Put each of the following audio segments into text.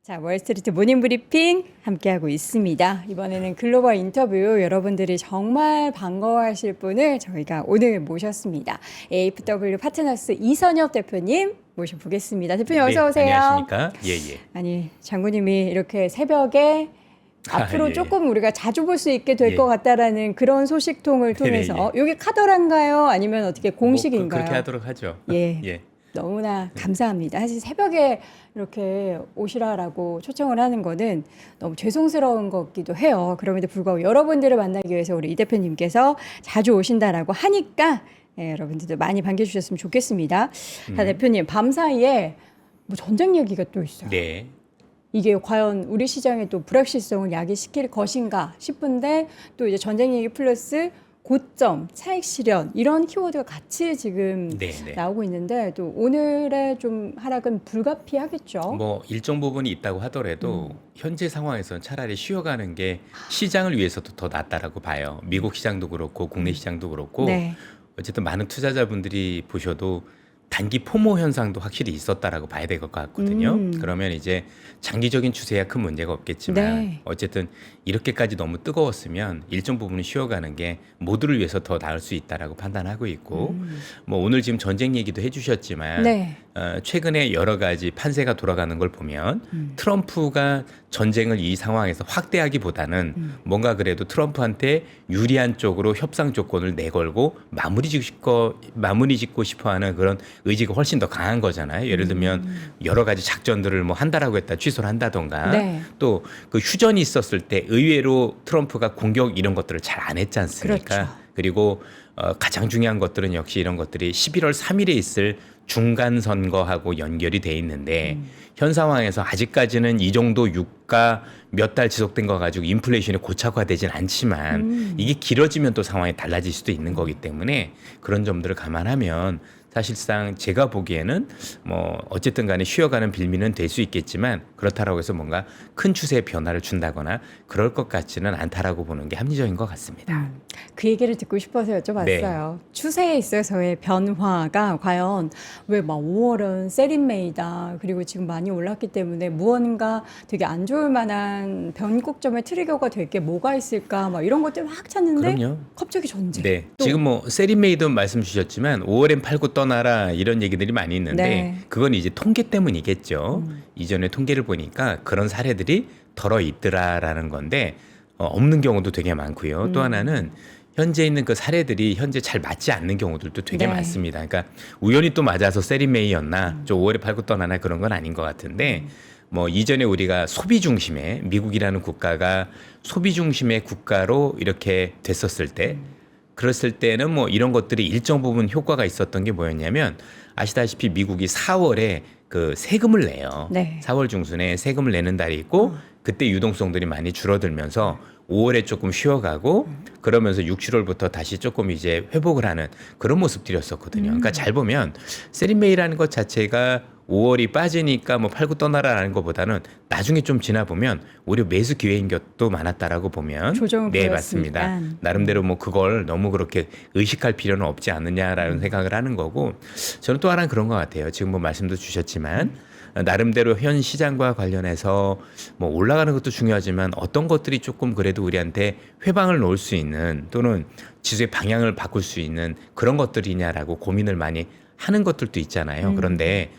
자, 월스트리트 모닝 브리핑 함께하고 있습니다. 이번에는 글로벌 인터뷰 여러분들이 정말 반가워하실 분을 저희가 오늘 모셨습니다. AFW 파트너스 이선엽 대표님 모셔보겠습니다. 대표님 어서 오세요. 네, 안녕하십니까? 예. 아니, 장군님이 이렇게 새벽에 앞으로 예. 조금 우리가 자주 볼 수 있게 될 예. 것 같다라는 그런 소식통을 통해서 이게 카더란가요? 아니면 어떻게 공식인가요? 그렇게 하도록 하죠. 예. 너무나 감사합니다. 사실 새벽에 이렇게 오시라라고 초청을 하는 거는 너무 죄송스러운 것 같기도 해요. 그럼에도 불구하고 여러분들을 만나기 위해서 우리 이 대표님께서 자주 오신다라고 하니까 여러분들도 많이 반겨주셨으면 좋겠습니다. 자, 대표님, 밤사이에 뭐 전쟁 얘기가 또 있어요. 네. 이게 과연 우리 시장의 또 불확실성을 야기시킬 것인가 싶은데 또 이제 전쟁 얘기 플러스 고점, 차익 실현 이런 키워드가 같이 지금 나오고 있는데 또 오늘의 좀 하락은 불가피하겠죠. 뭐 일정 부분이 있다고 하더라도 현재 상황에서는 차라리 쉬어가는 게 시장을 위해서도 더 낫다라고 봐요. 미국 시장도 그렇고 국내 시장도 그렇고 네. 어쨌든 많은 투자자분들이 보셔도 단기 포모 현상도 확실히 있었다라고 봐야 될 것 같거든요. 그러면 이제 장기적인 추세야 큰 문제가 없겠지만 어쨌든 이렇게까지 너무 뜨거웠으면 일정 부분은 쉬어가는 게 모두를 위해서 더 나을 수 있다라고 판단하고 있고 뭐 오늘 지금 전쟁 얘기도 해주셨지만 최근에 여러 가지 판세가 돌아가는 걸 보면 트럼프가 전쟁을 이 상황에서 확대하기보다는 뭔가 그래도 트럼프한테 유리한 쪽으로 협상 조건을 내걸고 마무리 짓고 싶어하는 그런 의지가 훨씬 더 강한 거잖아요. 예를 들면 여러 가지 작전들을 뭐 한다라고 했다 취소를 한다던가 또 그 휴전이 있었을 때 의외로 트럼프가 공격 이런 것들을 잘 안 했지 않습니까? 그렇죠. 그리고 가장 중요한 것들은 역시 이런 것들이 11월 3일에 있을 중간 선거하고 연결이 돼 있는데 현 상황에서 아직까지는 이 정도 유가 몇 달 지속된 거 가지고 인플레이션이 고착화되진 않지만 이게 길어지면 또 상황이 달라질 수도 있는 거기 때문에 그런 점들을 감안하면 사실상 제가 보기에는 뭐 어쨌든 간에 쉬어가는 빌미는 될 수 있겠지만 그렇다라고 해서 뭔가 큰 추세의 변화를 준다거나 그럴 것 같지는 않다라고 보는 게 합리적인 것 같습니다. 그 얘기를 듣고 싶어서 여쭤봤어요. 추세에 있어서의 변화가 과연 왜 막 5월은 세린메이다 그리고 지금 많이 올랐기 때문에 무언가 되게 안 좋을 만한 변곡점의 트리거가 될 게 뭐가 있을까 막 이런 것들 막 찾는데 그럼요. 갑자기 전쟁. 네. 지금 뭐 세리메이드 말씀 주셨지만 5월엔 팔고 떠나라 이런 얘기들이 많이 있는데 그건 이제 통계 때문이겠죠. 이전에 통계를 보니까 그런 사례들이 덜어 있더라라는 건데 없는 경우도 되게 많고요. 또 하나는 현재 있는 그 사례들이 현재 잘 맞지 않는 경우들도 되게 많습니다. 그러니까 우연히 또 맞아서 세리메이였나 저 5월에 팔고 떠나나 그런 건 아닌 것 같은데 뭐 이전에 우리가 소비 중심의 미국이라는 국가가 소비 중심의 국가로 이렇게 됐었을 때 그랬을 때는 뭐 이런 것들이 일정 부분 효과가 있었던 게 뭐였냐면 아시다시피 미국이 4월에 그 세금을 내요. 4월 중순에 세금을 내는 달이 있고 그때 유동성들이 많이 줄어들면서 5월에 조금 쉬어가고 그러면서 6, 7월부터 다시 조금 이제 회복을 하는 그런 모습들이었었거든요. 그러니까 잘 보면 세리메이라는 것 자체가 5월이 빠지니까 뭐 팔고 떠나라라는 것보다는 나중에 좀 지나 보면 오히려 매수 기회인 것도 많았다라고 보면 네, 맞습니다. 나름대로 뭐 그걸 너무 그렇게 의식할 필요는 없지 않느냐라는 생각을 하는 거고 저는 또 하나 그런 것 같아요. 지금 뭐 말씀도 주셨지만 나름대로 현 시장과 관련해서 뭐 올라가는 것도 중요하지만 어떤 것들이 조금 그래도 우리한테 회방을 놓을 수 있는 또는 지수의 방향을 바꿀 수 있는 그런 것들이냐라고 고민을 많이 하는 것들도 있잖아요. 그런데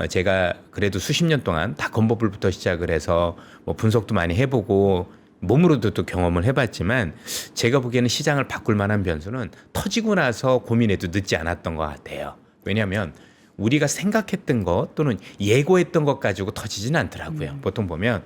제가 그래도 수십 년 동안 닷컴 버블부터 시작을 해서 뭐 분석도 많이 해보고 몸으로도 또 경험을 해봤지만 제가 보기에는 시장을 바꿀 만한 변수는 터지고 나서 고민해도 늦지 않았던 것 같아요. 왜냐하면 우리가 생각했던 것 또는 예고했던 것 가지고 터지지는 않더라고요. 보통 보면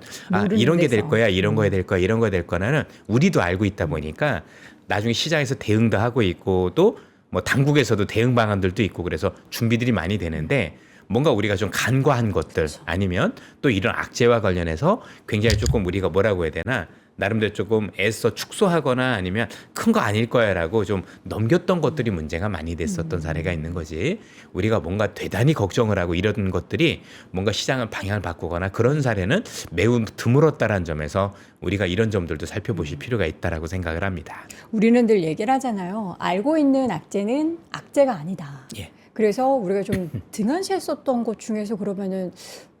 이런 게 될 거야, 이런 거에 될 거야, 이런 거에 될 거는 우리도 알고 있다 보니까 나중에 시장에서 대응도 하고 있고 또 뭐 당국에서도 대응 방안들도 있고 그래서 준비들이 많이 되는데 뭔가 우리가 좀 간과한 것들 아니면 또 이런 악재와 관련해서 굉장히 조금 우리가 뭐라고 해야 되나 나름대로 조금 애써 축소하거나 아니면 큰 거 아닐 거야라고 좀 넘겼던 것들이 문제가 많이 됐었던 사례가 있는 거지. 우리가 뭔가 대단히 걱정을 하고 이런 것들이 뭔가 시장을 방향을 바꾸거나 그런 사례는 매우 드물었다라는 점에서 우리가 이런 점들도 살펴보실 필요가 있다라고 생각을 합니다. 우리는 늘 얘기를 하잖아요. 알고 있는 악재는 악재가 아니다. 예. 그래서 우리가 좀 등한시했었던 것 중에서 그러면은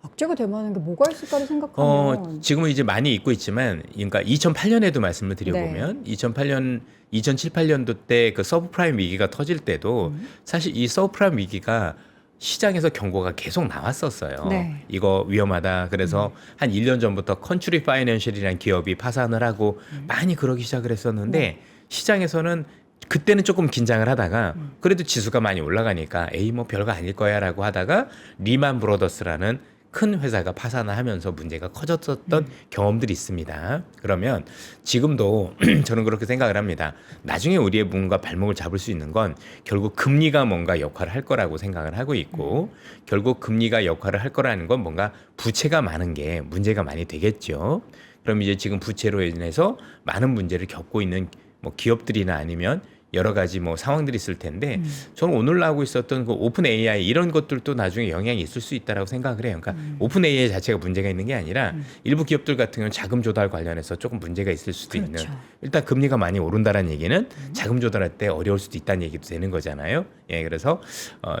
악재가 될 만한 게 뭐가 있을까를 생각하면 지금은 이제 많이 있고 있지만, 그러니까 2008년에도 말씀을 드려보면, 2007, 8년도 때 그 서브프라임 위기가 터질 때도 사실 이 서브프라임 위기가 시장에서 경고가 계속 나왔었어요. 네. 이거 위험하다. 그래서 한 1년 전부터 컨츄리 파이낸셜이라는 기업이 파산을 하고 많이 그러기 시작을 했었는데 시장에서는 그때는 조금 긴장을 하다가 그래도 지수가 많이 올라가니까 에이 뭐 별거 아닐 거야라고 하다가 리만 브로더스라는 큰 회사가 파산을 하면서 문제가 커졌었던 경험들이 있습니다. 그러면 지금도 저는 그렇게 생각을 합니다. 나중에 우리의 뭔가 발목을 잡을 수 있는 건 결국 금리가 뭔가 역할을 할 거라고 생각을 하고 있고 결국 금리가 역할을 할 거라는 건 뭔가 부채가 많은 게 문제가 많이 되겠죠. 그럼 이제 지금 부채로 인해서 많은 문제를 겪고 있는 뭐 기업들이나 아니면 여러 가지 뭐 상황들이 있을 텐데 저는 오늘 나오고 있었던 그 오픈 AI 이런 것들도 나중에 영향이 있을 수 있다라고 생각을 해요. 그러니까 오픈 AI 자체가 문제가 있는 게 아니라 일부 기업들 같은 경우는 자금 조달 관련해서 조금 문제가 있을 수도 그렇죠. 있는. 일단 금리가 많이 오른다는 얘기는 자금 조달할 때 어려울 수도 있다는 얘기도 되는 거잖아요. 예, 그래서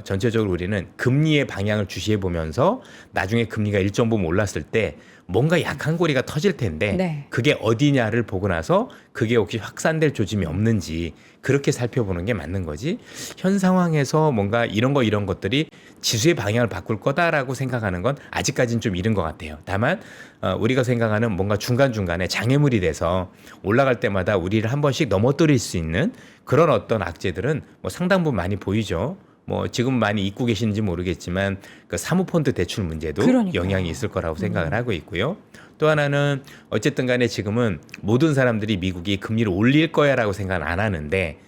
전체적으로 우리는 금리의 방향을 주시해 보면서 나중에 금리가 일정 부분 올랐을 때 뭔가 약한 고리가 터질 텐데 네. 그게 어디냐를 보고 나서 그게 혹시 확산될 조짐이 없는지 그렇게 살펴보는 게 맞는 거지. 현 상황에서 뭔가 이런 것들이 지수의 방향을 바꿀 거다라고 생각하는 건 아직까지는 좀 이른 것 같아요. 다만 우리가 생각하는 뭔가 중간중간에 장애물이 돼서 올라갈 때마다 우리를 한 번씩 넘어뜨릴 수 있는 그런 어떤 악재들은 뭐 상당 부분 많이 보이죠. 뭐 지금 많이 잊고 계시는지 모르겠지만 그 사모펀드 대출 문제도 그러니까요. 영향이 있을 거라고 생각을 하고 있고요. 또 하나는 어쨌든 간에 지금은 모든 사람들이 미국이 금리를 올릴 거야라고 생각 안 하는데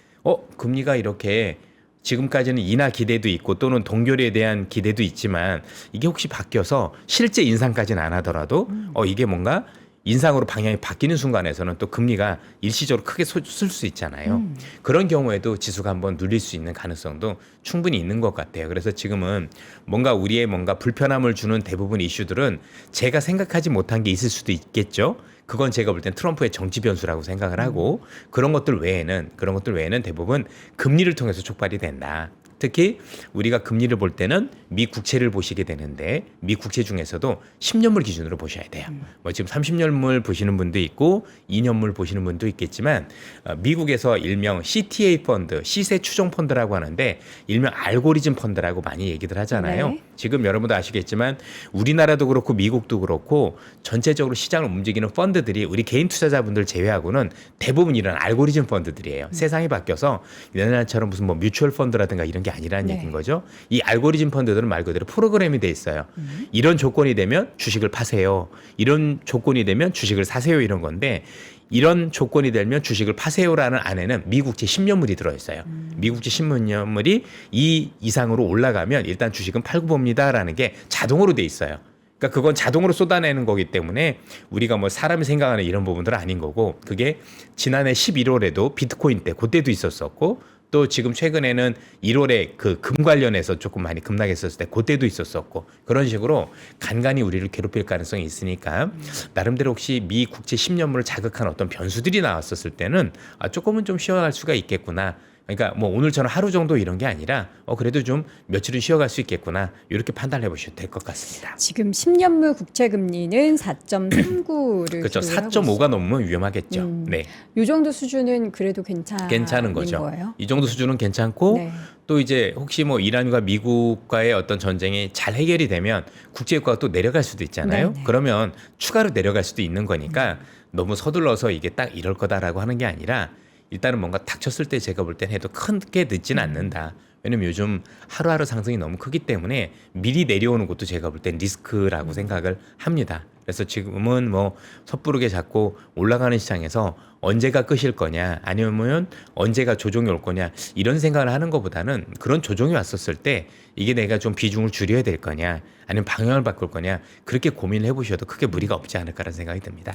금리가 이렇게 지금까지는 인하 기대도 있고 또는 동결에 대한 기대도 있지만 이게 혹시 바뀌어서 실제 인상까지는 안 하더라도 이게 뭔가 인상으로 방향이 바뀌는 순간에서는 또 금리가 일시적으로 크게 쓸 수 있잖아요. 그런 경우에도 지수가 한번 눌릴 수 있는 가능성도 충분히 있는 것 같아요. 그래서 지금은 뭔가 우리의 뭔가 불편함을 주는 대부분 이슈들은 제가 생각하지 못한 게 있을 수도 있겠죠. 그건 제가 볼 땐 트럼프의 정치 변수라고 생각을 하고 그런 것들 외에는 대부분 금리를 통해서 촉발이 된다. 특히 우리가 금리를 볼 때는 미 국채를 보시게 되는데 미 국채 중에서도 10년물 기준으로 보셔야 돼요. 뭐 지금 30년물 보시는 분도 있고 2년물 보시는 분도 있겠지만 미국에서 일명 CTA 펀드, 시세 추종 펀드라고 하는데 일명 알고리즘 펀드라고 많이 얘기들 하잖아요. 네. 지금 여러분도 아시겠지만 우리나라도 그렇고 미국도 그렇고 전체적으로 시장을 움직이는 펀드들이 우리 개인 투자자분들 제외하고는 대부분 이런 알고리즘 펀드들이에요. 세상이 바뀌어서 옛날처럼 무슨 뭐 뮤추얼 펀드라든가 이런 게 아니라는 네. 얘기인 거죠. 이 알고리즘 펀드들은 말 그대로 프로그램이 돼 있어요. 이런 조건이 되면 주식을 파세요. 이런 조건이 되면 주식을 사세요. 이런 건데 이런 조건이 되면 주식을 파세요라는 안에는 미국채 10년물이 들어있어요. 미국채 10년물이 이 이상으로 올라가면 일단 주식은 팔고 봅니다라는 게 자동으로 돼 있어요. 그러니까 그건 자동으로 쏟아내는 거기 때문에 우리가 뭐 사람이 생각하는 이런 부분들은 아닌 거고 그게 지난해 11월에도 비트코인 때 그때도 있었었고 또 지금 최근에는 1월에 그 금 관련해서 조금 많이 급락했었을 때 그때도 있었었고 그런 식으로 간간히 우리를 괴롭힐 가능성이 있으니까 나름대로 혹시 미 국채 10년물을 자극한 어떤 변수들이 나왔었을 때는 조금은 좀 쉬어갈 수가 있겠구나. 그러니까 뭐 오늘처럼 하루 정도 이런 게 아니라 그래도 좀 며칠은 쉬어갈 수 있겠구나 이렇게 판단해 보셔도 될 것 같습니다. 지금 10년물 국채 금리는 4.39를 그렇죠. 4.5가 넘으면 위험하겠죠. 네, 이 정도 수준은 그래도 괜찮은 거죠. 거예요? 이 정도 수준은 괜찮고 네. 또 이제 혹시 뭐 이란과 미국과의 어떤 전쟁이 잘 해결이 되면 국제유가가 또 내려갈 수도 있잖아요. 네네. 그러면 추가로 내려갈 수도 있는 거니까 너무 서둘러서 이게 딱 이럴 거다라고 하는 게 아니라 일단은 뭔가 닥쳤을 때 제가 볼 땐 해도 크게 늦지는 않는다. 왜냐면 요즘 하루하루 상승이 너무 크기 때문에 미리 내려오는 것도 제가 볼 땐 리스크라고 생각을 합니다. 그래서 지금은 뭐 섣부르게 자꾸 올라가는 시장에서 언제가 끝일 거냐 아니면 언제가 조정이 올 거냐 이런 생각을 하는 것보다는 그런 조정이 왔었을 때 이게 내가 좀 비중을 줄여야 될 거냐 아니면 방향을 바꿀 거냐 그렇게 고민을 해보셔도 크게 무리가 없지 않을까라는 생각이 듭니다.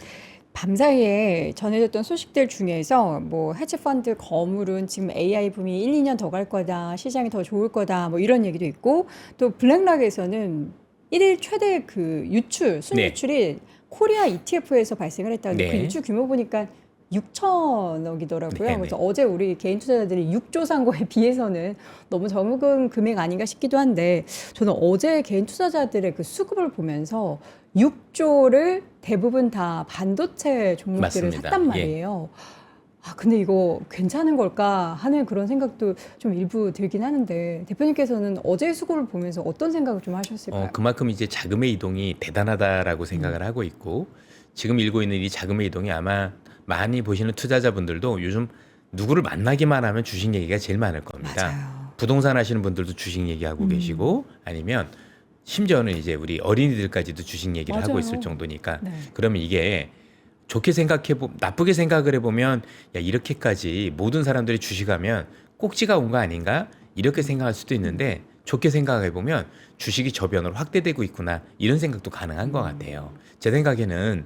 밤사이에 전해졌던 소식들 중에서 뭐 헤지펀드 거물은 지금 AI 붐이 1, 2년 더 갈 거다, 시장이 더 좋을 거다, 뭐 이런 얘기도 있고 또 블랙락에서는 1일 최대 그 유출, 순유출이 코리아 ETF에서 발생을 했다고. 네. 그 유출 규모 보니까 6천억이더라고요. 네네. 그래서 어제 우리 개인 투자자들이 6조 산 거에 비해서는 너무 적은 금액 아닌가 싶기도 한데 저는 어제 개인 투자자들의 그 수급을 보면서 6조를 대부분 다 반도체 종목들을 맞습니다. 샀단 말이에요. 아, 근데 이거 괜찮은 걸까 하는 그런 생각도 좀 일부 들긴 하는데 대표님께서는 어제 수급을 보면서 어떤 생각을 좀 하셨을까요? 그만큼 이제 자금의 이동이 대단하다라고 생각을 하고 있고 지금 일고 있는 이 자금의 이동이 아마 많이 보시는 투자자분들도 요즘 누구를 만나기만 하면 주식 얘기가 제일 많을 겁니다. 맞아요. 부동산 하시는 분들도 주식 얘기하고 계시고 아니면 심지어는 이제 우리 어린이들까지도 주식 얘기를 하고 맞아요. 있을 정도니까 네. 그러면 이게 좋게 나쁘게 생각을 해보면 야 이렇게까지 모든 사람들이 주식하면 꼭지가 온 거 아닌가 이렇게 생각할 수도 있는데 좋게 생각해 보면 주식이 저변으로 확대되고 있구나 이런 생각도 가능한 것 같아요. 제 생각에는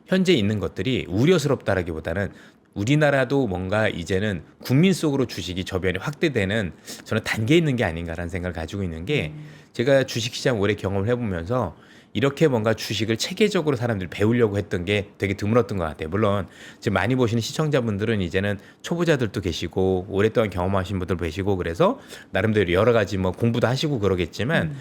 현재 있는 것들이 우려스럽다라기보다는 우리나라도 뭔가 이제는 국민 속으로 주식이 저변이 확대되는 저는 단계에 있는 게 아닌가라는 생각을 가지고 있는 게 제가 주식시장 오래 경험을 해보면서 이렇게 뭔가 주식을 체계적으로 사람들이 배우려고 했던 게 되게 드물었던 것 같아요. 물론 지금 많이 보시는 시청자분들은 이제는 초보자들도 계시고 오랫동안 경험하신 분들 계시고 그래서 나름대로 여러 가지 뭐 공부도 하시고 그러겠지만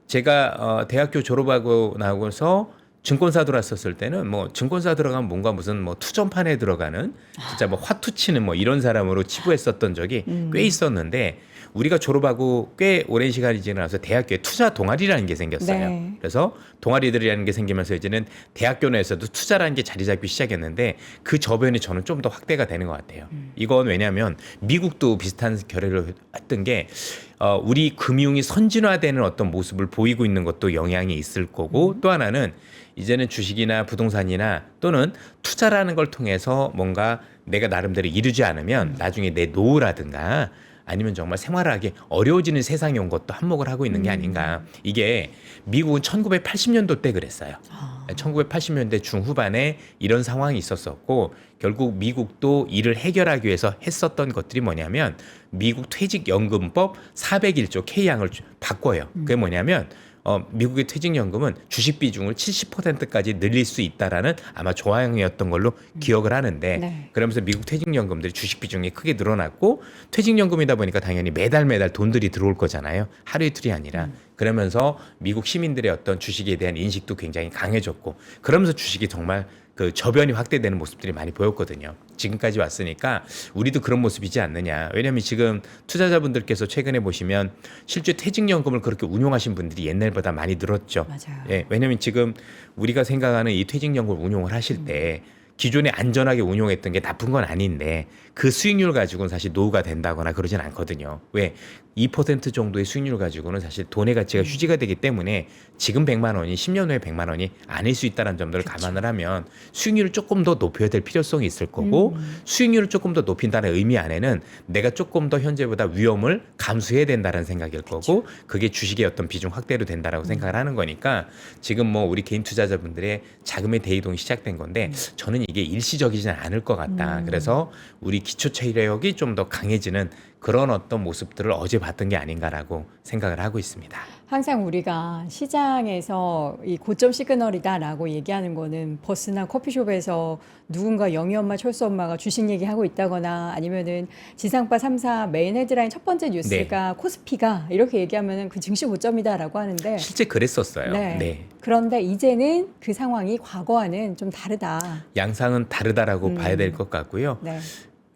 제가 대학교 졸업하고 나고서 증권사 들어왔었을 때는 뭐 증권사 들어가면 뭔가 무슨 뭐 투전판에 들어가는 진짜 뭐 화투 치는 뭐 이런 사람으로 치부했었던 적이 꽤 있었는데 우리가 졸업하고 꽤 오랜 시간이 지나서 대학교에 투자 동아리라는 게 생겼어요. 네. 그래서 동아리들이라는 게 생기면서 이제는 대학교 내에서도 투자라는 게 자리 잡기 시작했는데 그 저변이 저는 좀 더 확대가 되는 것 같아요. 이건 왜냐하면 미국도 비슷한 결례를 했던 게 우리 금융이 선진화되는 어떤 모습을 보이고 있는 것도 영향이 있을 거고 또 하나는 이제는 주식이나 부동산이나 또는 투자라는 걸 통해서 뭔가 내가 나름대로 이루지 않으면 나중에 내 노후라든가 아니면 정말 생활하기 어려워지는 세상이 온 것도 한몫을 하고 있는 게 아닌가. 이게 미국은 1980년도 때 그랬어요. 1980년대 중후반에 이런 상황이 있었었고 결국 미국도 이를 해결하기 위해서 했었던 것들이 뭐냐면 미국 퇴직연금법 401조 K항을 바꿔요. 그게 뭐냐면 미국의 퇴직연금은 주식 비중을 70%까지 늘릴 수 있다라는 아마 조항이었던 걸로 기억을 하는데 네. 그러면서 미국 퇴직연금들이 주식 비중이 크게 늘어났고 퇴직연금이다 보니까 당연히 매달 돈들이 들어올 거잖아요. 하루 이틀이 아니라. 그러면서 미국 시민들의 어떤 주식에 대한 인식도 굉장히 강해졌고 그러면서 주식이 정말 그 저변이 확대되는 모습들이 많이 보였거든요. 지금까지 왔으니까 우리도 그런 모습이지 않느냐. 왜냐하면 지금 투자자분들께서 최근에 보시면 실제 퇴직연금을 그렇게 운용하신 분들이 옛날보다 많이 늘었죠. 맞아요. 예, 왜냐하면 지금 우리가 생각하는 이 퇴직연금 운용을 하실 때 기존에 안전하게 운용했던 게 나쁜 건 아닌데 그 수익률 가지고는 사실 노후가 된다거나 그러진 않거든요. 왜? 2% 정도의 수익률 가지고는 사실 돈의 가치가 휴지가 되기 때문에 지금 100만 원이 10년 후에 100만 원이 아닐 수 있다는 점들을 감안을 하면 수익률을 조금 더 높여야 될 필요성이 있을 거고 수익률을 조금 더 높인다는 의미 안에는 내가 조금 더 현재보다 위험을 감수해야 된다는 생각일 거고 그게 주식의 어떤 비중 확대로 된다라고 생각을 하는 거니까 지금 뭐 우리 개인 투자자분들의 자금의 대이동이 시작된 건데 저는 이게 일시적이지는 않을 것 같다. 그래서 우리 기초 체력이 좀 더 강해지는 그런 어떤 모습들을 어제 봤던 게 아닌가라고 생각을 하고 있습니다. 항상 우리가 시장에서 이 고점 시그널이다라고 얘기하는 거는 버스나 커피숍에서 누군가 영희 엄마, 철수 엄마가 주식 얘기하고 있다거나 아니면은 지상파 3사 메인 헤드라인 첫 번째 뉴스가 코스피가 이렇게 얘기하면은 그 증시 고점이다라고 하는데 실제 그랬었어요. 네. 네. 그런데 이제는 그 상황이 과거와는 좀 다르다. 양상은 다르다라고 봐야 될 것 같고요. 네.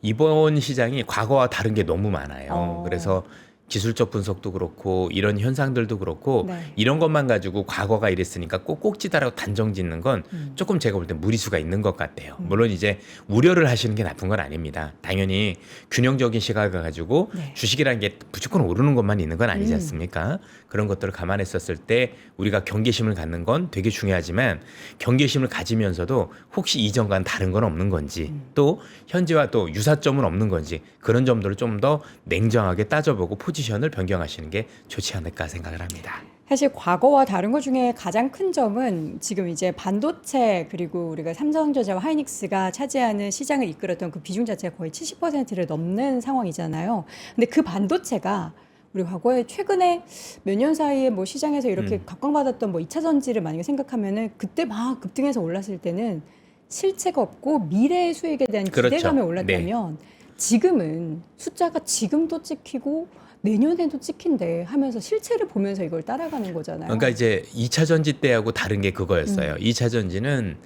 이번 시장이 과거와 다른 게 너무 많아요. 어. 그래서 기술적 분석도 그렇고 이런 현상들도 그렇고 네. 이런 것만 가지고 과거가 이랬으니까 꼭 꼭지다라고 단정 짓는 건 조금 제가 볼 때 무리수가 있는 것 같아요. 물론 이제 우려를 하시는 게 나쁜 건 아닙니다. 당연히 균형적인 시각을 가지고 네. 주식이라는 게 무조건 오르는 것만 있는 건 아니지 않습니까? 그런 것들을 감안했었을 때 우리가 경계심을 갖는 건 되게 중요하지만 경계심을 가지면서도 혹시 이전과는 다른 건 없는 건지 또 현재와 또 유사점은 없는 건지 그런 점들을 좀 더 냉정하게 따져보고 포지션을 변경하시는 게 좋지 않을까 생각을 합니다. 사실 과거와 다른 것 중에 가장 큰 점은 지금 이제 반도체 그리고 우리가 삼성전자와 하이닉스가 차지하는 시장을 이끌었던 그 비중 자체가 거의 70%를 넘는 상황이잖아요. 근데 그 반도체가 우리 과거에 최근에 몇 년 사이에 뭐 시장에서 이렇게 각광받았던 뭐 2차 전지를 만약에 생각하면은 그때 막 급등해서 올랐을 때는 실체가 없고 미래의 수익에 대한 그렇죠. 기대감에 올랐다면 지금은 숫자가 지금도 찍히고 내년에도 찍힌대 하면서 실체를 보면서 이걸 따라가는 거잖아요. 그러니까 이제 2차 전지 때하고 다른 게 그거였어요. 2차 전지는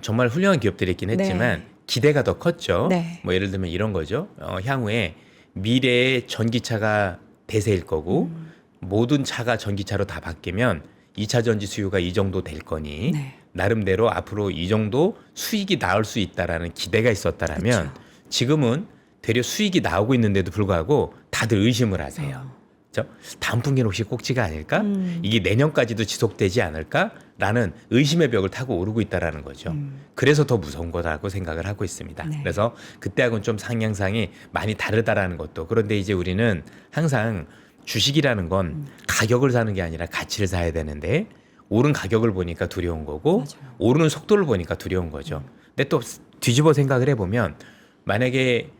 정말 훌륭한 기업들이 있긴 했지만 네. 기대가 더 컸죠. 네. 뭐 예를 들면 이런 거죠. 향후에 미래의 전기차가 대세일 거고 모든 차가 전기차로 다 바뀌면 2차 전지 수요가 이 정도 될 거니 네. 나름대로 앞으로 이 정도 수익이 나올 수 있다라는 기대가 있었다라면 그렇죠. 지금은 되려 수익이 나오고 있는데도 불구하고 다들 의심을 하세요. 그렇죠? 다음 분기는 혹시 꼭지가 아닐까? 이게 내년까지도 지속되지 않을까라는 의심의 벽을 타고 오르고 있다라는 거죠. 그래서 더 무서운 거라고 생각을 하고 있습니다. 네. 그래서 그때하고는 좀 상향상이 많이 다르다라는 것도. 그런데 이제 우리는 항상 주식이라는 건 가격을 사는 게 아니라 가치를 사야 되는데 오른 가격을 보니까 두려운 거고 맞아요. 오르는 속도를 보니까 두려운 거죠. 근데 또 뒤집어 생각을 해보면 만약에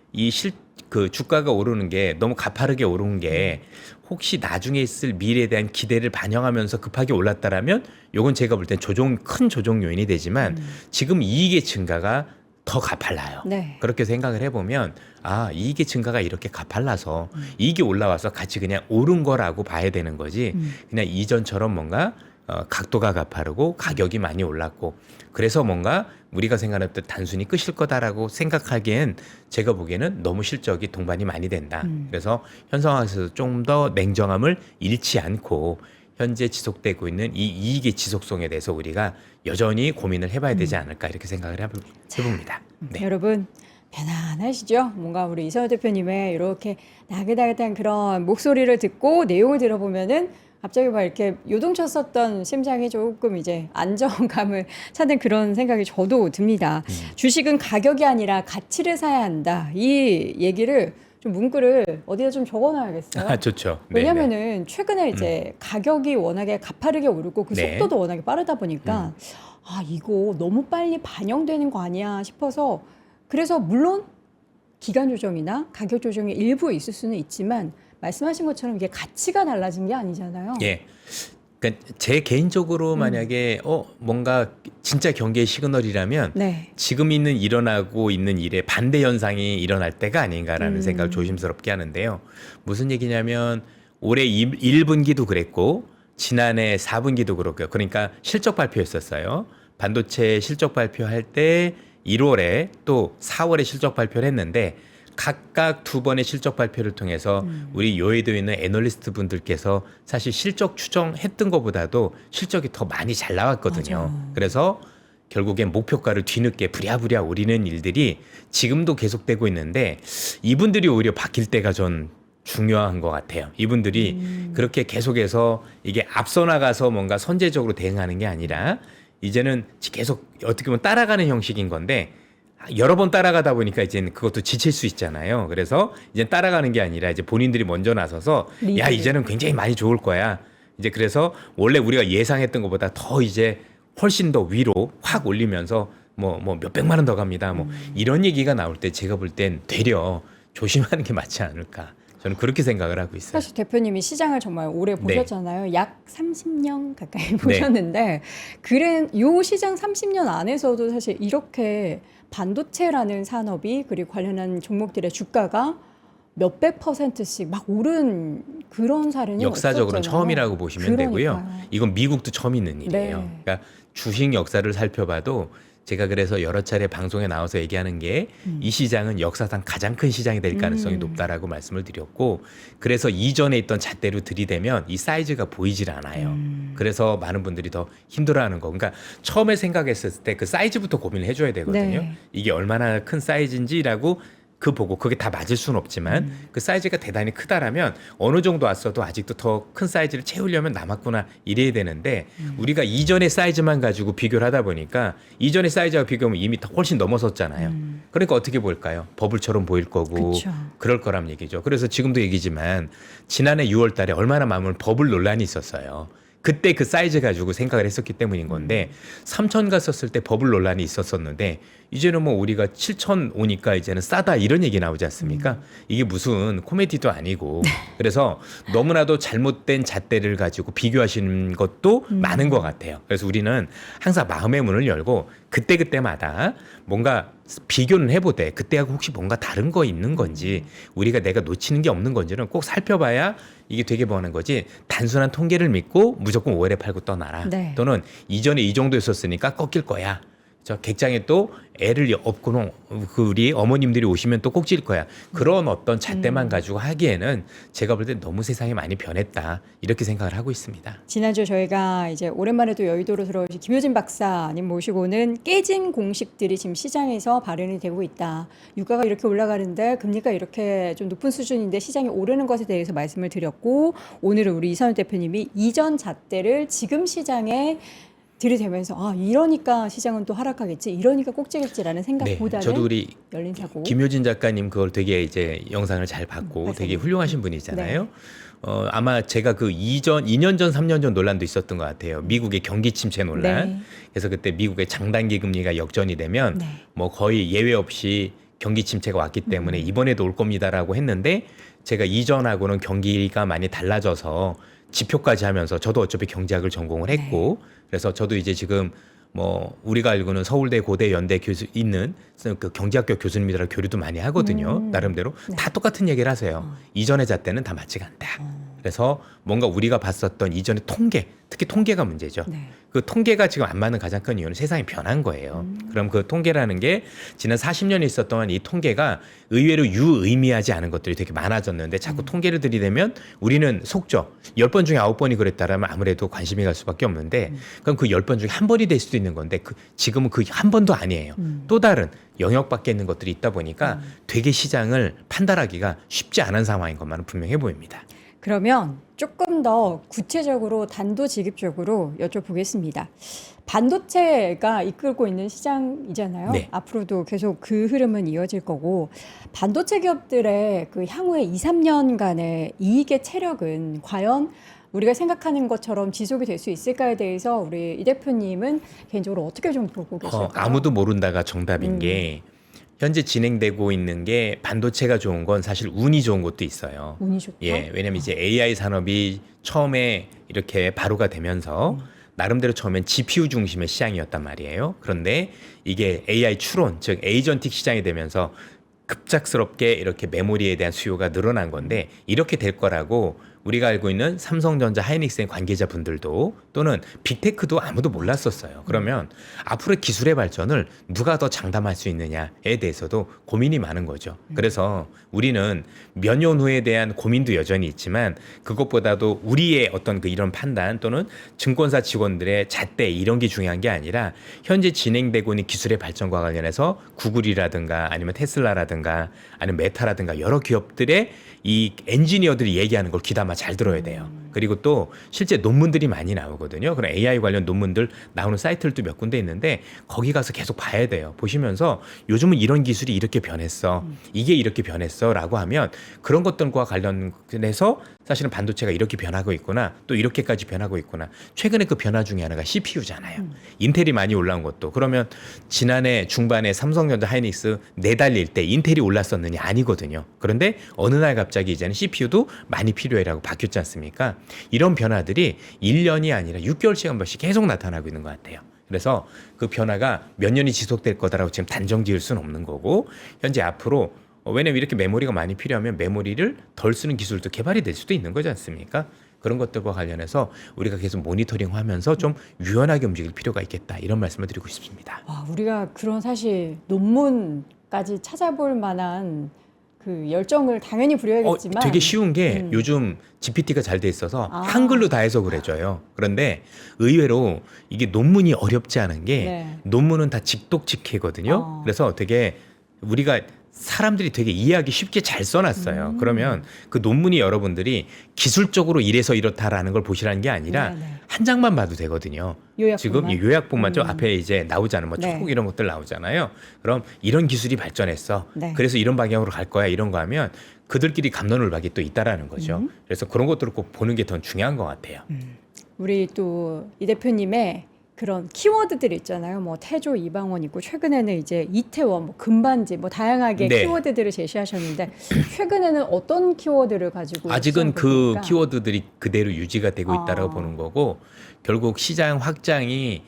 그 주가가 오르는 게 너무 가파르게 오른 게 혹시 나중에 있을 미래에 대한 기대를 반영하면서 급하게 올랐다라면 요건 제가 볼 땐 큰 조정 요인이 되지만 지금 이익의 증가가 더 가팔라요. 네. 그렇게 생각을 해보면 이익의 증가가 이렇게 가팔라서 이익이 올라와서 같이 그냥 오른 거라고 봐야 되는 거지 그냥 이전처럼 뭔가 각도가 가파르고 가격이 많이 올랐고 그래서 뭔가 우리가 생각할 때 단순히 끝일 거다라고 생각하기엔 제가 보기에는 너무 실적이 동반이 많이 된다. 그래서 현 상황에서 좀 더 냉정함을 잃지 않고 현재 지속되고 있는 이 이익의 지속성에 대해서 우리가 여전히 고민을 해봐야 되지 않을까 이렇게 생각을 해봅니다. 네. 여러분 편안하시죠? 뭔가 우리 이선호 대표님의 이렇게 나긋나긋한 그런 목소리를 듣고 내용을 들어보면은 갑자기 막 이렇게 요동쳤었던 심장이 조금 이제 안정감을 찾는 그런 생각이 저도 듭니다. 주식은 가격이 아니라 가치를 사야 한다. 이 얘기를 좀 문구를 어디다 좀 적어놔야겠어요. 좋죠. 왜냐면은 최근에 이제 가격이 워낙에 가파르게 오르고 그 네. 속도도 워낙에 빠르다 보니까 이거 너무 빨리 반영되는 거 아니야 싶어서 그래서 물론 기간 조정이나 가격 조정이 일부 있을 수는 있지만 말씀하신 것처럼 이게 가치가 달라진 게 아니잖아요. 예. 그러니까 제 개인적으로 만약에 뭔가 진짜 경계의 시그널이라면 네. 지금 일어나고 있는 일에 반대 현상이 일어날 때가 아닌가라는 생각을 조심스럽게 하는데요. 무슨 얘기냐면 올해 1분기도 그랬고 지난해 4분기도 그렇고요. 그러니까 실적 발표했었어요. 반도체 실적 발표할 때 1월에 또 4월에 실적 발표를 했는데 각각 두 번의 실적 발표를 통해서 우리 요에도에 있는 애널리스트 분들께서 사실 실적 추정했던 것보다도 실적이 더 많이 잘 나왔거든요. 맞아. 그래서 결국엔 목표가를 뒤늦게 부랴부랴 오리는 일들이 지금도 계속되고 있는데 이분들이 오히려 바뀔 때가 전 중요한 것 같아요. 이분들이 그렇게 계속해서 이게 앞서 나가서 뭔가 선제적으로 대응하는 게 아니라 이제는 계속 어떻게 보면 따라가는 형식인 건데 여러 번 따라가다 보니까 이제는 그것도 지칠 수 있잖아요. 그래서 이제 따라가는 게 아니라 이제 본인들이 먼저 나서서 야 이제는 굉장히 많이 좋을 거야. 이제 그래서 원래 우리가 예상했던 것보다 더 이제 훨씬 더 위로 확 올리면서 뭐 몇백만 원 더 갑니다. 뭐 이런 얘기가 나올 때 제가 볼 땐 되려 조심하는 게 맞지 않을까. 저는 그렇게 생각을 하고 있어요. 사실 대표님이 시장을 정말 오래 네. 보셨잖아요. 약 30년 가까이 보셨는데 요 시장 30년 안에서도 사실 이렇게 반도체라는 산업이 그리고 관련한 종목들의 주가가 몇백 %씩 막 오른 그런 사례는 역사적으로는 없었잖아요. 처음이라고 보시면 되고요. 그러니까요. 이건 미국도 처음 있는 일이에요. 네. 그러니까 주식 역사를 살펴봐도 제가 그래서 여러 차례 방송에 나와서 얘기하는 게 이 시장은 역사상 가장 큰 시장이 될 가능성이 높다라고 말씀을 드렸고 그래서 이전에 있던 잣대로 들이대면 이 사이즈가 보이질 않아요. 그래서 많은 분들이 더 힘들어하는 거. 그러니까 처음에 생각했을 때 그 사이즈부터 고민을 해줘야 되거든요. 네. 이게 얼마나 큰 사이즈인지라고 보고 그게 다 맞을 수는 없지만 그 사이즈가 대단히 크다라면 어느 정도 왔어도 아직도 더 큰 사이즈를 채우려면 남았구나 이래야 되는데 우리가 이전의 사이즈만 가지고 비교를 하다 보니까 이전의 사이즈와 비교하면 이미 훨씬 넘어섰잖아요. 그러니까 어떻게 볼까요? 버블처럼 보일 거고 그쵸. 그럴 거란 얘기죠. 그래서 지금도 얘기지만 지난해 6월 달에 얼마나 많은 버블 논란이 있었어요. 그때 그 사이즈 가지고 생각을 했었기 때문인 건데 3천 갔었을 때 버블 논란이 있었었는데 이제는 뭐 우리가 7천 오니까 이제는 싸다 이런 얘기 나오지 않습니까? 이게 무슨 코미디도 아니고 그래서 너무나도 잘못된 잣대를 가지고 비교하시는 것도 많은 것 같아요. 그래서 우리는 항상 마음의 문을 열고 그때마다 뭔가 비교는 해보되 그때하고 혹시 뭔가 다른 거 있는 건지 우리가 내가 놓치는 게 없는 건지는 꼭 살펴봐야 이게 되게 뭐하는 거지. 단순한 통계를 믿고 무조건 5월에 팔고 떠나라. 네. 또는 이전에 이 정도였었으니까 꺾일 거야. 저 객장에 또 애를 업고는 우리 어머님들이 오시면 또 꼭질 거야. 그런 어떤 잣대만 가지고 하기에는 제가 볼 때 너무 세상이 많이 변했다. 이렇게 생각을 하고 있습니다. 지난주 저희가 이제 오랜만에 또 여의도로 들어오신 김효진 박사님 모시고는 깨진 공식들이 지금 시장에서 발현이 되고 있다. 유가가 이렇게 올라가는데 금리가 이렇게 좀 높은 수준인데 시장이 오르는 것에 대해서 말씀을 드렸고, 오늘은 우리 이선우 대표님이 이전 잣대를 지금 시장에 들이대면서 이러니까 시장은 또 하락하겠지, 이러니까 꼭지겠지라는 생각보다는 저도 우리 열린 사고. 김효진 작가님 그걸 되게 이제 영상을 잘 봤고 되게 훌륭하신 분이잖아요. 네. 아마 제가 그 2년 전, 3년 전 논란도 있었던 것 같아요. 미국의 경기 침체 논란. 네. 그래서 그때 미국의 장단기 금리가 역전이 되면 네. 뭐 거의 예외 없이 경기 침체가 왔기 때문에 이번에도 올 겁니다라고 했는데, 제가 이전하고는 경기가 많이 달라져서 지표까지 하면서 저도 어차피 경제학을 전공을 했고 그래서 저도 이제 지금 뭐 우리가 알고는 서울대, 고대, 연대 교수 있는 그 경제학교 교수님들하고 교류도 많이 하거든요. 나름대로 다 똑같은 얘기를 하세요. 이전의 잣대는 다 맞지가 않다. 그래서 뭔가 우리가 봤었던 이전의 통계, 특히 통계가 문제죠. 네. 그 통계가 지금 안 맞는 가장 큰 이유는 세상이 변한 거예요. 그럼 그 통계라는 게 지난 40년이 있었던 이 통계가 의외로 유의미하지 않은 것들이 되게 많아졌는데 자꾸 통계를 들이대면 우리는 속죠. 10번 중에 9번이 그랬다라면 아무래도 관심이 갈 수밖에 없는데 그럼 그 10번 중에 한 번이 될 수도 있는 건데 지금은 그 한 번도 아니에요. 또 다른 영역 밖에 있는 것들이 있다 보니까 되게 시장을 판단하기가 쉽지 않은 상황인 것만은 분명해 보입니다. 그러면 조금 더 구체적으로 단도직입적으로 여쭤보겠습니다. 반도체가 이끌고 있는 시장이잖아요. 네. 앞으로도 계속 그 흐름은 이어질 거고, 반도체 기업들의 그 향후의 2, 3년간의 이익의 체력은 과연 우리가 생각하는 것처럼 지속이 될 수 있을까에 대해서 우리 이 대표님은 개인적으로 어떻게 좀 보고 계실까요? 아무도 모른다가 정답인 게 현재 진행되고 있는 게 반도체가 좋은 건 사실 운이 좋은 것도 있어요. 운이 좋다. 예, 왜냐면 이제 AI 산업이 처음에 이렇게 바로가 되면서 나름대로 처음엔 GPU 중심의 시장이었단 말이에요. 그런데 이게 AI 추론, 즉 에이전틱 시장이 되면서 급작스럽게 이렇게 메모리에 대한 수요가 늘어난 건데, 이렇게 될 거라고 우리가 알고 있는 삼성전자, 하이닉스의 관계자분들도 또는 빅테크도 아무도 몰랐었어요. 그러면 앞으로의 기술의 발전을 누가 더 장담할 수 있느냐에 대해서도 고민이 많은 거죠. 그래서 우리는 몇 년 후에 대한 고민도 여전히 있지만 그것보다도 우리의 어떤 그 이런 판단 또는 증권사 직원들의 잣대 이런 게 중요한 게 아니라 현재 진행되고 있는 기술의 발전과 관련해서 구글이라든가 아니면 테슬라라든가 아니면 메타라든가 여러 기업들의 이 엔지니어들이 얘기하는 걸 귀담아 잘 들어야 돼요. 그리고 또 실제 논문들이 많이 나오거든요. 그런 AI 관련 논문들 나오는 사이트들도 몇 군데 있는데 거기 가서 계속 봐야 돼요. 보시면서 요즘은 이런 기술이 이렇게 변했어. 이게 이렇게 변했어. 라고 하면 그런 것들과 관련해서 사실은 반도체가 이렇게 변하고 있구나. 또 이렇게까지 변하고 있구나. 최근에 그 변화 중에 하나가 CPU잖아요. 인텔이 많이 올라온 것도. 그러면 지난해 중반에 삼성전자, 하이닉스 내달릴 때 인텔이 올랐었느냐? 아니거든요. 그런데 어느 날 갑자기 이제는 CPU도 많이 필요해라고 바뀌었지 않습니까? 이런 변화들이 1년이 아니라 6개월씩 한 번씩 계속 나타나고 있는 것 같아요. 그래서 그 변화가 몇 년이 지속될 거다라고 지금 단정 지을 수는 없는 거고, 현재 앞으로 왜냐면 이렇게 메모리가 많이 필요하면 메모리를 덜 쓰는 기술도 개발이 될 수도 있는 거지 않습니까? 그런 것들과 관련해서 우리가 계속 모니터링하면서 좀 유연하게 움직일 필요가 있겠다, 이런 말씀을 드리고 싶습니다. 우리가 그런 사실 논문까지 찾아볼 만한 그 열정을 당연히 부려야겠지만 되게 쉬운 게 요즘 GPT가 잘 돼 있어서 한글로 다 해석을 해줘요. 그런데 의외로 이게 논문이 어렵지 않은 게 논문은 다 직독직해거든요. 그래서 되게 우리가 사람들이 되게 이해하기 쉽게 잘 써놨어요. 그러면 그 논문이 여러분들이 기술적으로 이래서 이렇다라는 걸 보시라는 게 아니라 한 장만 봐도 되거든요. 요약본만? 지금 이 요약본만 좀 앞에 이제 나오잖아요. 뭐 쭉 이런 것들 나오잖아요. 그럼 이런 기술이 발전했어. 그래서 이런 방향으로 갈 거야. 이런 거 하면 그들끼리 갑론을박이 또 있다라는 거죠. 그래서 그런 것들을 꼭 보는 게 더 중요한 것 같아요. 우리 또 이 대표님의 그런 키워드들 있잖아요. 뭐 태조 이방원 있고 최근에는 이제 이태원, 뭐 금반지, 뭐 다양하게 키워드들을 제시하셨는데 최근에는 어떤 키워드를 가지고 아직은 그 있습니까? 키워드들이 그대로 유지가 되고 있다라고 보는 거고, 결국 시장 확장이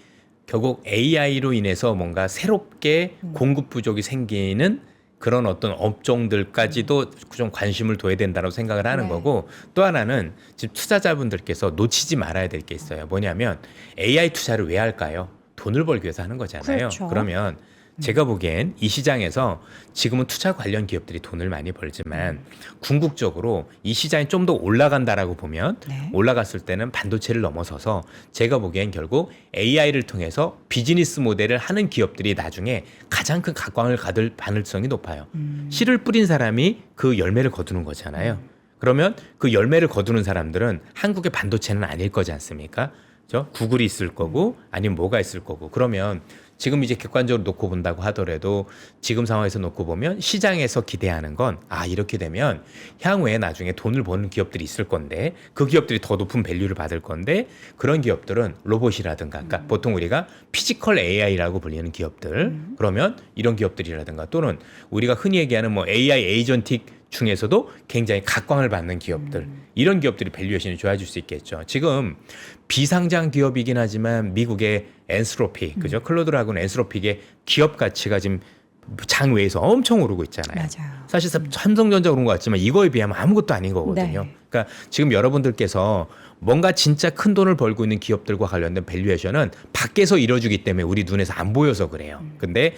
결국 AI로 인해서 뭔가 새롭게 공급 부족이 생기는 그런 어떤 업종들까지도 좀 관심을 둬야 된다고 생각을 하는 네. 거고, 또 하나는 지금 투자자분들께서 놓치지 말아야 될 게 있어요. 뭐냐면 AI 투자를 왜 할까요? 돈을 벌기 위해서 하는 거잖아요. 그렇죠. 그러면 제가 보기엔 이 시장에서 지금은 투자 관련 기업들이 돈을 많이 벌지만 궁극적으로 이 시장이 좀 더 올라간다라고 보면 네. 올라갔을 때는 반도체를 넘어서서 제가 보기엔 결국 AI를 통해서 비즈니스 모델을 하는 기업들이 나중에 가장 큰 각광을 받을 가능성이 높아요. 씨를 뿌린 사람이 그 열매를 거두는 거잖아요. 그러면 그 열매를 거두는 사람들은 한국의 반도체는 아닐 거지 않습니까? 그죠? 구글이 있을 거고 아니면 뭐가 있을 거고. 그러면 지금 이제 객관적으로 놓고 본다고 하더라도 지금 상황에서 놓고 보면 시장에서 기대하는 건 이렇게 되면 향후에 나중에 돈을 버는 기업들이 있을 건데 그 기업들이 더 높은 밸류를 받을 건데 그런 기업들은 로봇이라든가 그러니까 보통 우리가 피지컬 AI라고 불리는 기업들 그러면 이런 기업들이라든가 또는 우리가 흔히 얘기하는 뭐 AI 에이전틱 중에서도 굉장히 각광을 받는 기업들 이런 기업들이 밸류에이션이 좋아질 수 있겠죠. 지금 비상장 기업이긴 하지만 미국의 엔스로피 그죠? 클로드라고는 엔스로피의 기업 가치가 지금 장외에서 엄청 오르고 있잖아요. 맞아요. 사실 삼성전자 오른 것 같지만 이거에 비하면 아무것도 아닌 거거든요. 네. 그러니까 지금 여러분들께서 뭔가 진짜 큰 돈을 벌고 있는 기업들과 관련된 밸류에이션은 밖에서 이뤄주기 때문에 우리 눈에서 안 보여서 그래요. 근데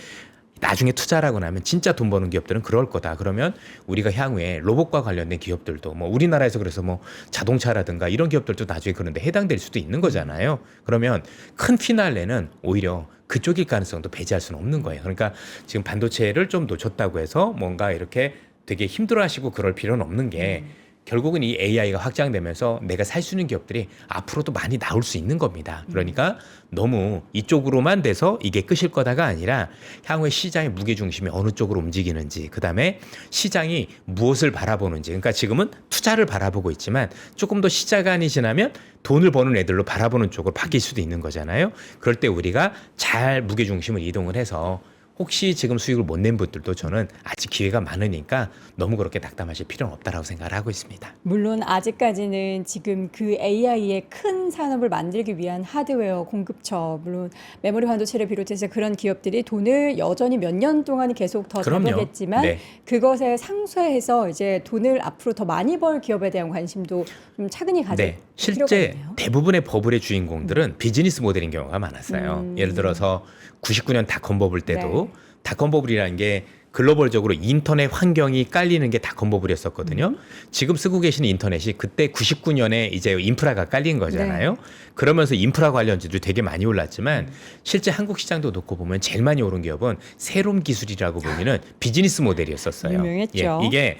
나중에 투자를 하고 나면 진짜 돈 버는 기업들은 그럴 거다. 그러면 우리가 향후에 로봇과 관련된 기업들도 뭐 우리나라에서 그래서 뭐 자동차라든가 이런 기업들도 나중에 그런데 해당될 수도 있는 거잖아요. 그러면 큰 피날레는 오히려 그쪽일 가능성도 배제할 수는 없는 거예요. 그러니까 지금 반도체를 좀 놓쳤다고 해서 뭔가 이렇게 되게 힘들어하시고 그럴 필요는 없는 게 결국은 이 AI가 확장되면서 내가 살 수 있는 기업들이 앞으로도 많이 나올 수 있는 겁니다. 그러니까 너무 이쪽으로만 돼서 이게 끝일 거다가 아니라 향후에 시장의 무게중심이 어느 쪽으로 움직이는지 그다음에 시장이 무엇을 바라보는지 그러니까 지금은 투자를 바라보고 있지만 조금 더 시간이 지나면 돈을 버는 애들로 바라보는 쪽으로 바뀔 수도 있는 거잖아요. 그럴 때 우리가 잘 무게중심을 이동을 해서 혹시 지금 수익을 못 낸 분들도 저는 아직 기회가 많으니까 너무 그렇게 낙담하실 필요는 없다라고 생각을 하고 있습니다. 물론 아직까지는 지금 그 AI의 큰 산업을 만들기 위한 하드웨어 공급처, 물론 메모리 반도체를 비롯해서 그런 기업들이 돈을 여전히 몇 년 동안 계속 더 잘 그럼요. 벌겠지만 네. 그것에 상쇄해서 이제 돈을 앞으로 더 많이 벌 기업에 대한 관심도 좀 차근히 가질 네, 필요가 실제 있네요. 대부분의 버블의 주인공들은 비즈니스 모델인 경우가 많았어요. 예를 들어서 99년 닷컴 버블 때도 네. 닷컴 버블이라는 게 글로벌적으로 인터넷 환경이 깔리는 게 닷컴 버블이었었거든요. 지금 쓰고 계시는 인터넷이 그때 99년에 이제 인프라가 깔린 거잖아요. 그러면서 인프라 관련주도 되게 많이 올랐지만 실제 한국 시장도 놓고 보면 제일 많이 오른 기업은 새로운 기술이라고 보이는 비즈니스 모델이었었어요. 유명했죠. 예, 이게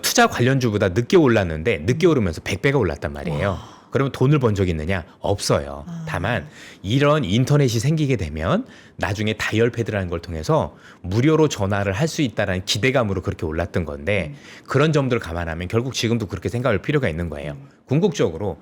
투자 관련주보다 늦게 올랐는데 늦게 오르면서 100배가 올랐단 말이에요. 그러면 돈을 번 적이 있느냐? 없어요. 다만 이런 인터넷이 생기게 되면 나중에 다이얼패드라는 걸 통해서 무료로 전화를 할 수 있다는 기대감으로 그렇게 올랐던 건데 그런 점들을 감안하면 결국 지금도 그렇게 생각할 필요가 있는 거예요. 궁극적으로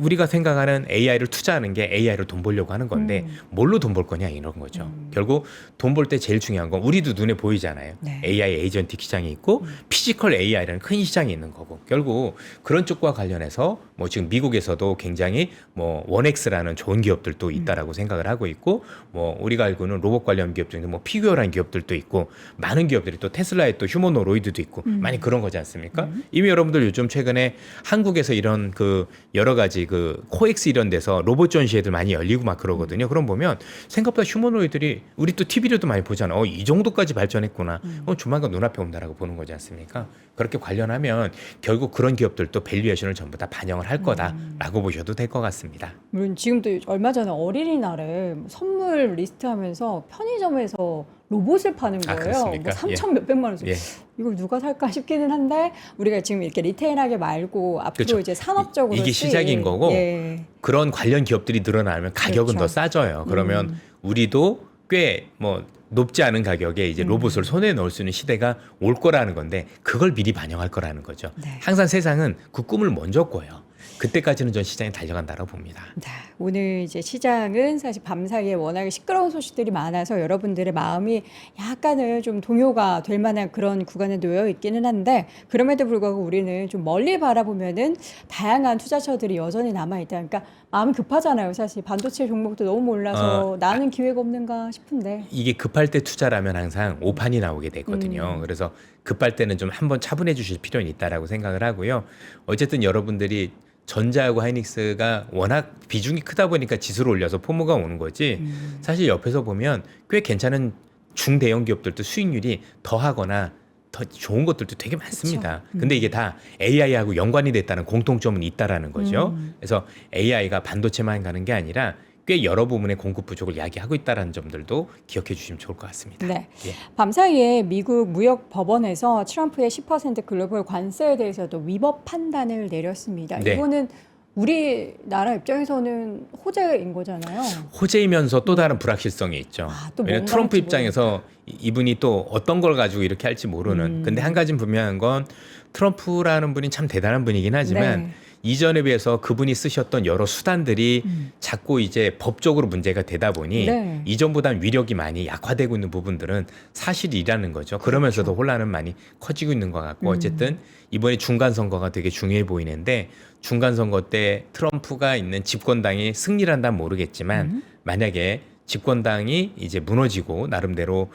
우리가 생각하는 AI를 투자하는 게 AI로 돈 벌려고 하는 건데 뭘로 돈 벌 거냐 이런 거죠. 결국 돈 벌 때 제일 중요한 건 우리도 눈에 보이잖아요. 네. AI 에이전틱 시장이 있고 피지컬 AI라는 큰 시장이 있는 거고 결국 그런 쪽과 관련해서 뭐 지금 미국에서도 굉장히 뭐 원엑스라는 좋은 기업들도 있다라고 생각을 하고 있고 뭐 우리가 알고는 로봇 관련 기업 중에 뭐 피규어라는 기업들도 있고 많은 기업들이 또 테슬라의 또 휴머노로이드도 있고 많이 그런 거지 않습니까? 이미 여러분들 요즘 최근에 한국에서 이런 그 여러 가지 그 코엑스 이런 데서 로봇 전시회들 많이 열리고 막 그러거든요. 그럼 보면 생각보다 휴머노이들이 우리 또 TV로도 많이 보잖아. 이 정도까지 발전했구나. 조만간 눈앞에 온다라고 보는 거지 않습니까? 그렇게 관련하면 결국 그런 기업들도 밸류에이션을 전부 다 반영을 할 거다라고 보셔도 될 것 같습니다. 물론 지금도 얼마 전에 어린이날에 선물 리스트하면서 편의점에서 로봇을 파는 거예요. 그렇습니까? 뭐 3천 몇백만 원. 예. 이걸 누가 살까 싶기는 한데 우리가 지금 이렇게 리테일하게 말고 앞으로 그렇죠. 이제 산업적으로 이게 시작인 거고 예. 그런 관련 기업들이 늘어나면 가격은 그렇죠. 더 싸져요. 그러면 우리도 꽤 뭐 높지 않은 가격에 이제 로봇을 손에 넣을 수 있는 시대가 올 거라는 건데 그걸 미리 반영할 거라는 거죠. 네. 항상 세상은 그 꿈을 먼저 꿔요. 그때까지는 전 시장이 달려간다고 봅니다. 네, 오늘 이제 시장은 사실 밤사이에 워낙에 시끄러운 소식들이 많아서 여러분들의 마음이 약간은 좀 동요가 될 만한 그런 구간에 놓여 있기는 한데 그럼에도 불구하고 우리는 좀 멀리 바라보면은 다양한 투자처들이 여전히 남아 있다. 그러니까 마음이 급하잖아요. 사실 반도체 종목도 너무 올라서 나는 기회가 없는가 싶은데. 이게 급할 때 투자라면 항상 오판이 나오게 되거든요. 그래서 급할 때는 좀 한번 차분해 주실 필요는 있다라고 생각을 하고요. 어쨌든 여러분들이 전자하고 하이닉스가 워낙 비중이 크다 보니까 지수를 올려서 포모가 오는 거지. 사실 옆에서 보면 꽤 괜찮은 중대형 기업들도 수익률이 더 하거나 더 좋은 것들도 되게 많습니다. 근데 이게 다 AI하고 연관이 됐다는 공통점은 있다라는 거죠. 그래서 AI가 반도체만 가는 게 아니라 꽤 여러 부분의 공급 부족을 야기하고 있다는 점들도 기억해 주시면 좋을 것 같습니다. 네. 예. 밤사이에 미국 무역법원에서 트럼프의 10% 글로벌 관세에 대해서도 위법 판단을 내렸습니다. 네. 이거는 우리나라 입장에서는 호재인 거잖아요. 호재이면서 또 다른 불확실성이 있죠. 또 왜냐하면 뭔가 트럼프 할지 입장에서 이분이 또 어떤 걸 가지고 이렇게 할지 모르는. 근데 한 가지는 분명한 건 트럼프라는 분이 참 대단한 분이긴 하지만 네. 이전에 비해서 그분이 쓰셨던 여러 수단들이 자꾸 이제 법적으로 문제가 되다 보니 네. 이전보다는 위력이 많이 약화되고 있는 부분들은 사실이라는 거죠. 그러면서도 혼란은 많이 커지고 있는 것 같고 어쨌든 이번에 중간 선거가 되게 중요해 보이는데 중간 선거 때 트럼프가 있는 집권당이 승리를 한다면 모르겠지만 만약에 집권당이 이제 무너지고 나름대로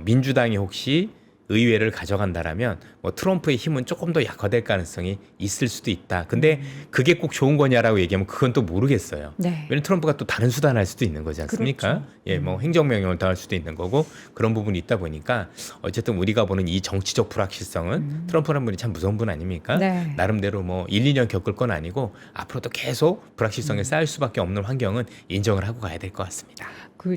민주당이 혹시 의회를 가져간다라면 뭐 트럼프의 힘은 조금 더 약화될 가능성이 있을 수도 있다. 근데 그게 꼭 좋은 거냐라고 얘기하면 그건 또 모르겠어요. 네. 왜냐면 트럼프가 또 다른 수단을 할 수도 있는 거지 않습니까? 그렇죠. 예, 뭐 행정명령을 더할 수도 있는 거고 그런 부분이 있다 보니까 어쨌든 우리가 보는 이 정치적 불확실성은 트럼프라는 분이 참 무서운 분 아닙니까? 네. 나름대로 뭐 1, 2년 겪을 건 아니고 앞으로도 계속 불확실성에 쌓일 수밖에 없는 환경은 인정을 하고 가야 될 것 같습니다.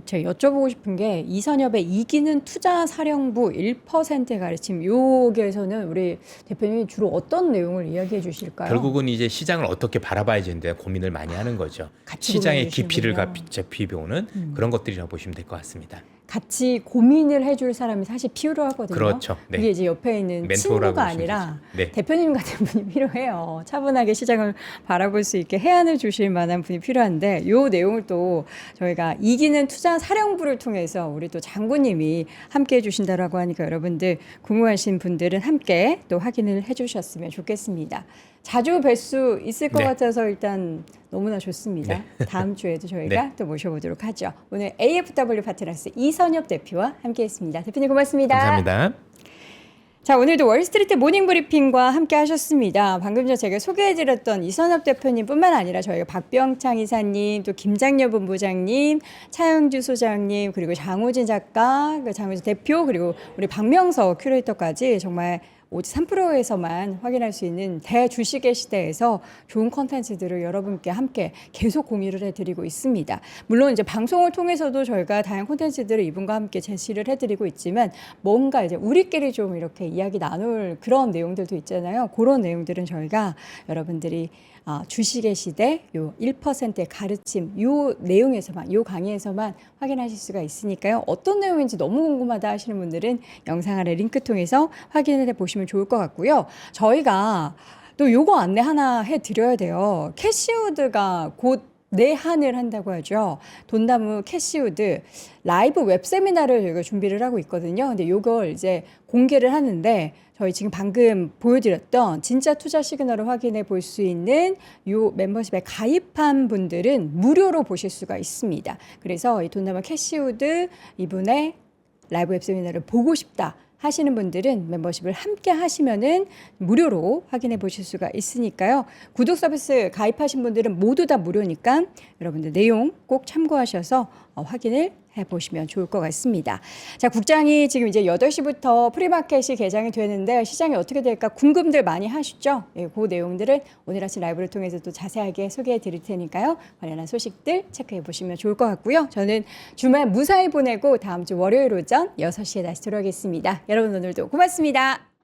제가 여쭤보고 싶은 게 이선엽의 이기는 투자 사령부 1%의 가르침 여기에서는 우리 대표님이 주로 어떤 내용을 이야기해 주실까요? 결국은 이제 시장을 어떻게 바라봐야 되는데 고민을 많이 하는 거죠. 같이 시장의 고민해 깊이를 주시는군요. 잡히보는 그런 것들이라고 보시면 될 것 같습니다. 같이 고민을 해줄 사람이 사실 필요하거든요. 그렇죠. 네. 그게 이제 옆에 있는 멘토라고 친구가 보시면 아니라 되죠. 네. 대표님 같은 분이 필요해요. 차분하게 시장을 바라볼 수 있게 해안을 주실 만한 분이 필요한데 이 내용을 또 저희가 이기는 투자 사령부를 통해서 우리 또 장군님이 함께 해주신다라고 하니까 여러분들 궁금하신 분들은 함께 또 확인을 해주셨으면 좋겠습니다. 자주 뵐 수 있을 것 네. 같아서 일단 너무나 좋습니다. 다음 주에도 저희가 또 모셔보도록 하죠. 오늘 AFW 파트너스 이선엽 대표와 함께했습니다. 대표님 고맙습니다. 감사합니다. 자, 오늘도 월스트리트 모닝 브리핑과 함께 하셨습니다. 방금 전 제가 소개해드렸던 이선엽 대표님뿐만 아니라 저희가 박병창 이사님, 또 김장렬 본부장님, 차영주 소장님, 그리고 장호진 작가, 장호진 대표, 그리고 우리 박명서 큐레이터까지 정말 오직 3%에서만 확인할 수 있는 대주식의 시대에서 좋은 콘텐츠들을 여러분께 함께 계속 공유를 해드리고 있습니다. 물론 이제 방송을 통해서도 저희가 다양한 콘텐츠들을 이분과 함께 제시를 해드리고 있지만 뭔가 이제 우리끼리 좀 이렇게 이야기 나눌 그런 내용들도 있잖아요. 그런 내용들은 저희가 여러분들이 주식의 시대 요 1%의 가르침 요 내용에서만 요 강의에서만 확인하실 수가 있으니까요. 어떤 내용인지 너무 궁금하다 하시는 분들은 영상 아래 링크 통해서 확인을 해보시면 좋을 것 같고요. 저희가 또 요거 안내 하나 해드려야 돼요. 캐시우드가 곧 내한을 한다고 하죠. 돈나무 캐시우드 라이브 웹 세미나를 저희가 준비를 하고 있거든요. 근데 요걸 이제 공개를 하는데 저희 지금 방금 보여드렸던 진짜 투자 시그널을 확인해 볼 수 있는 요 멤버십에 가입한 분들은 무료로 보실 수가 있습니다. 그래서 이 돈나무 캐시우드 이분의 라이브 웹 세미나를 보고 싶다 하시는 분들은 멤버십을 함께 하시면은 무료로 확인해 보실 수가 있으니까요. 구독 서비스 가입하신 분들은 모두 다 무료니까 여러분들 내용 꼭 참고하셔서 확인을 해보시면 좋을 것 같습니다. 자, 국장이 지금 이제 8시부터 프리마켓이 개장이 되는데 시장이 어떻게 될까 궁금들 많이 하시죠? 예, 그 내용들을 오늘 아침 라이브를 통해서 또 자세하게 소개해 드릴 테니까요. 관련한 소식들 체크해 보시면 좋을 것 같고요. 저는 주말 무사히 보내고 다음 주 월요일 오전 6시에 다시 돌아오겠습니다. 여러분 오늘도 고맙습니다.